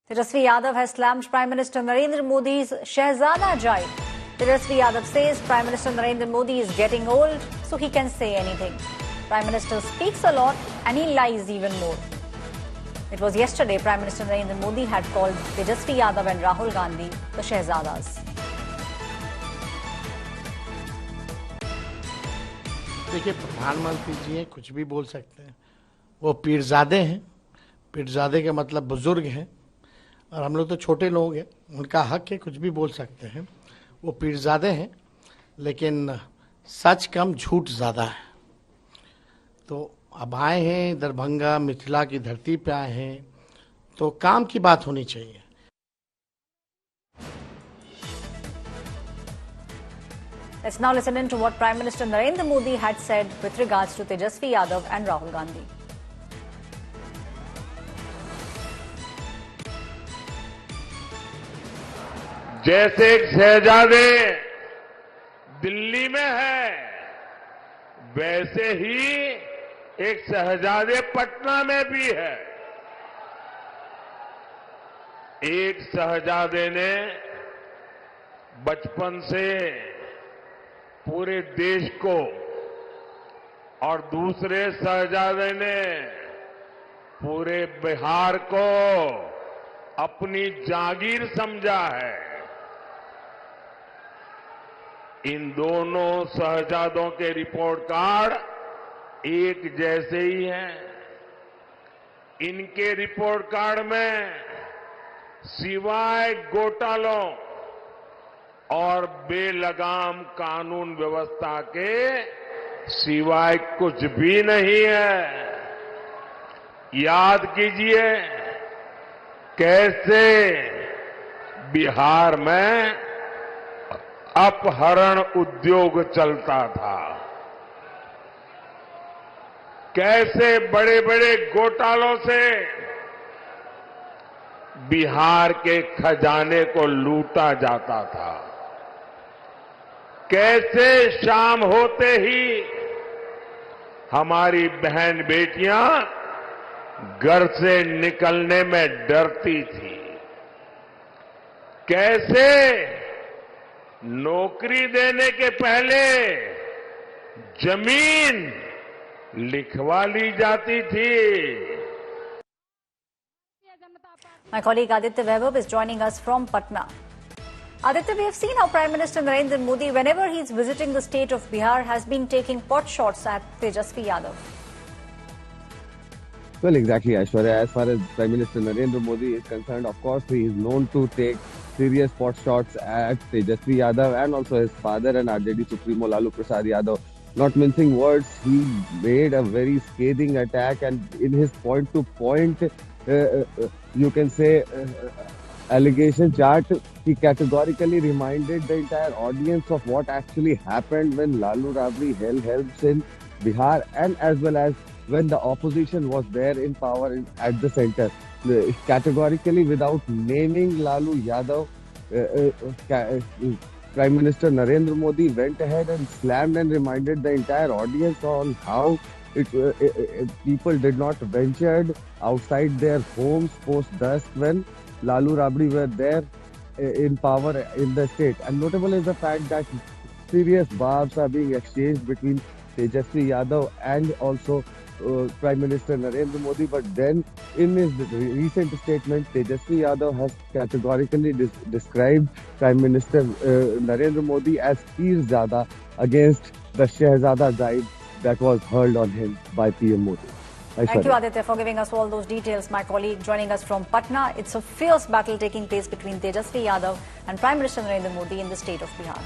Tejasvi Yadav has slammed Prime Minister Narendra Modi's Shehzada jibe. Tejasvi Yadav says Prime Minister Narendra Modi is getting old, so he can say anything. Prime Minister speaks a lot and he lies even more. It was yesterday Prime Minister Narendra Modi had called Tejasvi Yadav and Rahul Gandhi the Shehzadas. देखिए, प्रधानमंत्री जी हैं, कुछ भी बोल सकते हैं। वो पीरजादे हैं। पीरजादे का मतलब बुजुर्ग हैं और हम लोग तो छोटे लोग हैं, उनका हक है, कुछ भी बोल सकते हैं। वो पीरजादे हैं, लेकिन सच कम झूठ ज़्यादा है। तो अब आए हैं दरभंगा मिथिला की धरती पे आए हैं, तो काम की बात होनी चाहिए। Let's now listen in to what Prime Minister Narendra Modi had said with regards to Tejasvi Yadav and Rahul Gandhi. जैसे एक शहजादे दिल्ली में है, वैसे ही एक शहजादे पटना में भी है। एक शहजादे ने बचपन से पूरे देश को और दूसरे शहजादे ने पूरे बिहार को अपनी जागीर समझा है। इन दोनों शहजादों के रिपोर्ट कार्ड एक जैसे ही हैं। इनके रिपोर्ट कार्ड में सिवाय घोटालों और बेलगाम कानून व्यवस्था के सिवाय कुछ भी नहीं है। याद कीजिए कैसे बिहार में अपहरण उद्योग चलता था, कैसे बड़े बड़े घोटालों से बिहार के खजाने को लूटा जाता था, कैसे शाम होते ही हमारी बहन बेटियां घर से निकलने में डरती थी, कैसे नौकरी देने के पहले जमीन लिखवा ली जाती थी। My colleague Aditya Vaibhav is joining us from Patna. Aditya, we have seen how Prime Minister Narendra Modi, whenever he is visiting the state of Bihar, has been taking pot shots at Tejasvi Yadav. Well, exactly, Aishwarya. As far as Prime Minister Narendra Modi is concerned, of course, he is known to take serious pot shots at Tejasvi Yadav and also his father and RJD Supremo Lalu Prasad Yadav. Not mincing words, he made a very scathing attack, and in his point-to-point, you can say, allegation chart, he categorically reminded the entire audience of what actually happened when Lalu Rabri held helps in Bihar, and as well as when the opposition was there in power at the center. Categorically, without naming Lalu Yadav, Prime Minister Narendra Modi went ahead and slammed and reminded the entire audience on how people did not venture outside their homes post-dusk when Lalu Rabri were there in power in the state. And notable is the fact that serious barbs are being exchanged between Tejasvi Yadav and also Prime Minister Narendra Modi. But then in his recent statement, Tejasvi Yadav has categorically described Prime Minister Narendra Modi as Pirzada against the Shehzada jibe that was hurled on him by PM Modi. Thank you, Aditya, for giving us all those details. My colleague joining us from Patna. It's a fierce battle taking place between Tejasvi Yadav and Prime Minister Narendra Modi in the state of Bihar.